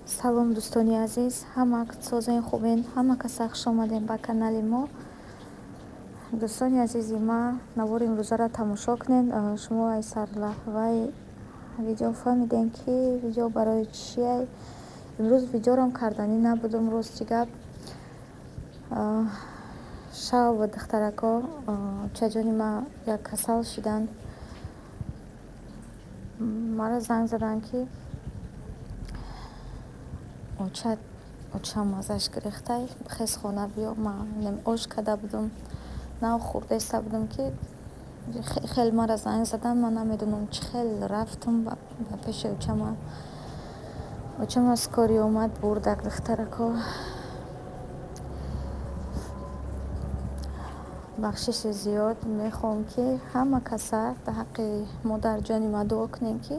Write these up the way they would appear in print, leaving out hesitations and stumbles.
салом дӯстони азиз, ҳама созен хубен, ҳама каса хуш омадем ба канали мо. Дӯстони азизи ма, навори имрӯзаро тамошо кунед. Шумо ай сарлаҳваи видео фаҳмидем ки видео барои чие. Имрӯз видеорам карданӣ набудум. Рости гап шав ва духтарако чаҷони ма як касал шиданд. Мара занг заданд ки очам азаш гирифтай, хез хона биё. Ман нем ош када будум, нав хурда иста будум ки хел мара занг задан. Ман намедонам чӣ хел рафтам ба пеши очама. Очам аз кори омад, бурдак духтарако. бахшиши зиёд мехоҳам ки ҳама каса ба ҳаққи модарҷони ма дуо кунем ки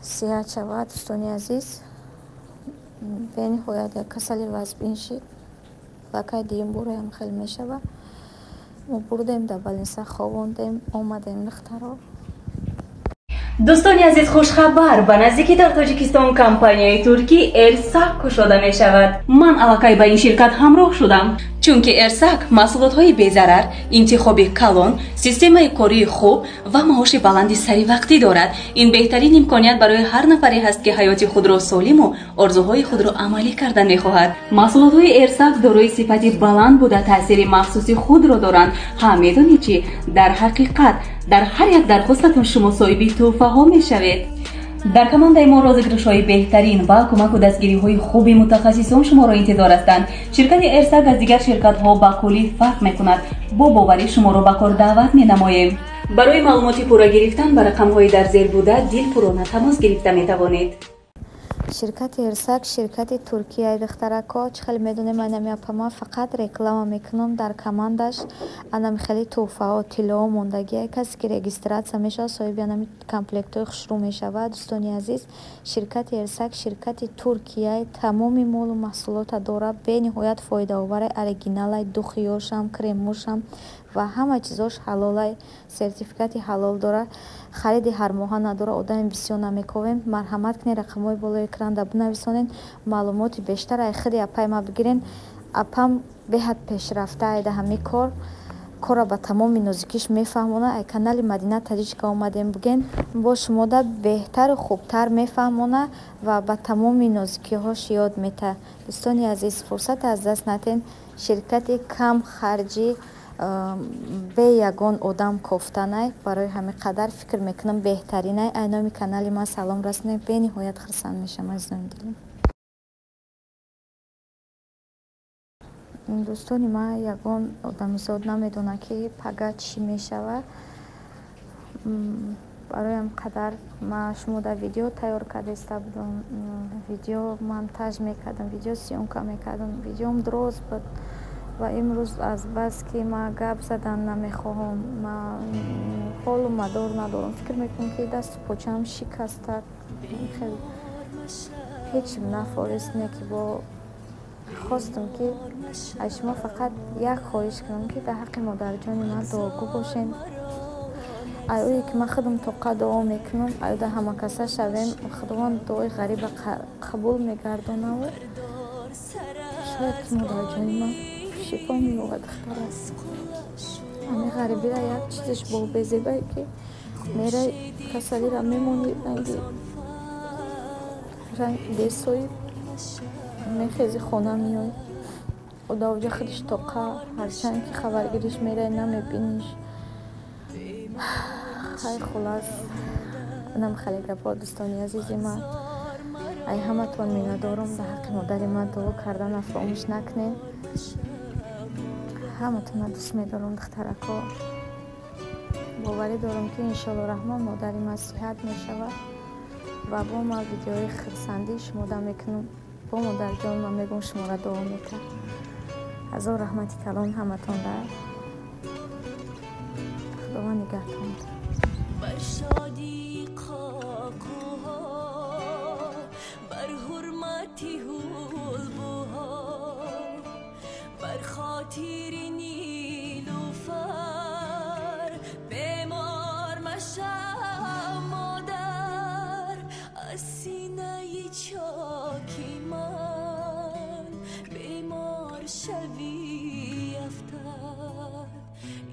сиҳат шавад. дӯстони азиз, бениҳоят як касали вазбин шид. лакай дуюм бораам хел мешава. мо бурдем да балинса ховондем, омадем духтаро. дӯстони азиз, хушхабар! Ба наздикӣ дар Тоҷикистон компанияи туркӣ «Эрсак» кушода мешавад. Ман аллакай ба ин ширкат ҳамроҳ шудам, чунки «Эрсак» маҳсулотҳои безарар, интихоби калон, системаи кории хуб ва маоши баланди саривақтӣ дорад. Ин беҳтарин имконият барои ҳар нафаре ҳаст ки ҳаёти худро солиму орзуҳои худро амалӣ карда мехоҳад. маҳсулотҳои «Эрсак» дорои сифати баланд буда таъсири махсуси худро доранд. Ҳа медонед чӣ? Дар ҳақиқат дар ҳар як дархостатон шумо соҳиби тӯҳфаҳо мешавед. дар командаи мо розыгрышҳои беҳтарин ва кӯмаку дастгириҳои хуби мутахассисон шуморо интизор ҳастанд. ширкати «Эрсак» аз дигар ширкатҳо ба куллӣ фарқ мекунад. бо боварӣ шуморо ба кор даъват менамоем. барои маълумоти пурра гирифтан ба рақамҳои дар зер буда дилпуррона тамос гирифта метавонед. ширкати «Эрсак» ширкати Туркияи духтарако. чӣ хеле медонем айнами апама фақат реклама мекунам дар командаш. айнами хеле тӯҳфаҳо, тиллоҳо мондагия. касе ки регистратсия мешавад соҳиби айнами комплектҳои хушрӯ мешавад. дӯстони азиз, ширкати «Эрсак» ширкати Туркияи тамоми молу маҳсулота дорад. бениҳоят фоидаовара, оригиналай, духиёшам, кремошам ва ҳама чизош ҳалолай, сертификати ҳалол дорад. хариди ҳармоҳа надора, одами бисёр намекавем. марҳамат кунед, рақамҳои болои экранда бинависонед, маълумоти бештар ай худи апаи ма бигирен. апам беҳад пешрафта айда ҳамин корро ба тамоми нозикиш мефаҳмона. ай канали Мадина Таҷичка омадем буген, бо шумода беҳтару хубтар мефаҳмона ва ба тамоми нозикиҳош ёд мета. дӯстони азиз, фурсат аз даст натен. ширкати кам харҷӣ, бе ягон одам кофтанай. барои ҳамин қадар фикр мекунам беҳтаринай. айноми канали ма салом расонед. бениҳоят хурсанд мешавам азизони дилам. дӯстони ма ягон одамизод намедонад ки пага чӣ мешавад. барои ҳамин қадар ма шумода видео тайёр карда иста будам. видео монтаж мекардам, видео сёмка мекардам. видеом дроз буд ва имрӯз азбаски ма гап задан намехоҳам, ма ҳолу мадор надорам. фикр мекунам ки дасту почаам шикаста. хеле ҳечим нафорис не ки бо хостам ки аз шумо фақат як хоҳиш кунам ки дар ҳаққи модарҷони ман дуогӯ бошен. ай ое ки ман худам тоқа дуо мекунам, айда ҳама каса шавем, худованд дуои ғариба қабул мегардонаву шояд ки модарҷони ман шифо меёбад. духтара ҳамин ғарибира як чизиш бо безебае ки мерай касалира мемони ранги десои мехези хона миёй. худовҷа худиш тоқа, ҳарчанд ки хабаргириш мерай намебиниш. хай хулас нам хеле гапо. дӯстони азизи ман, ай ҳаматон миннатдорам. дар ҳаққи модари ман дуо карданам фаромӯш накунед. ҳаматонро дӯст медорам духтарако. боварӣ дорам ки иншоалло раҳмон модари ман сиҳат мешавад ва бо ман видеои хурсандӣ шумода мекунам. бо модарҷон ман мегӯям шуморо дуо мекард. ҳазор раҳмати калон ҳаматонра. худованд нигаҳтон. بر شادی قاقوها بر حرمتی هلبوها بر خاطر نیلوفر بیمار مشم مادر از سینه چاکی من بیمار شوی افتد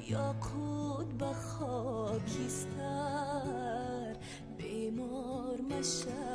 یا خود به خاکستر بیمار مشد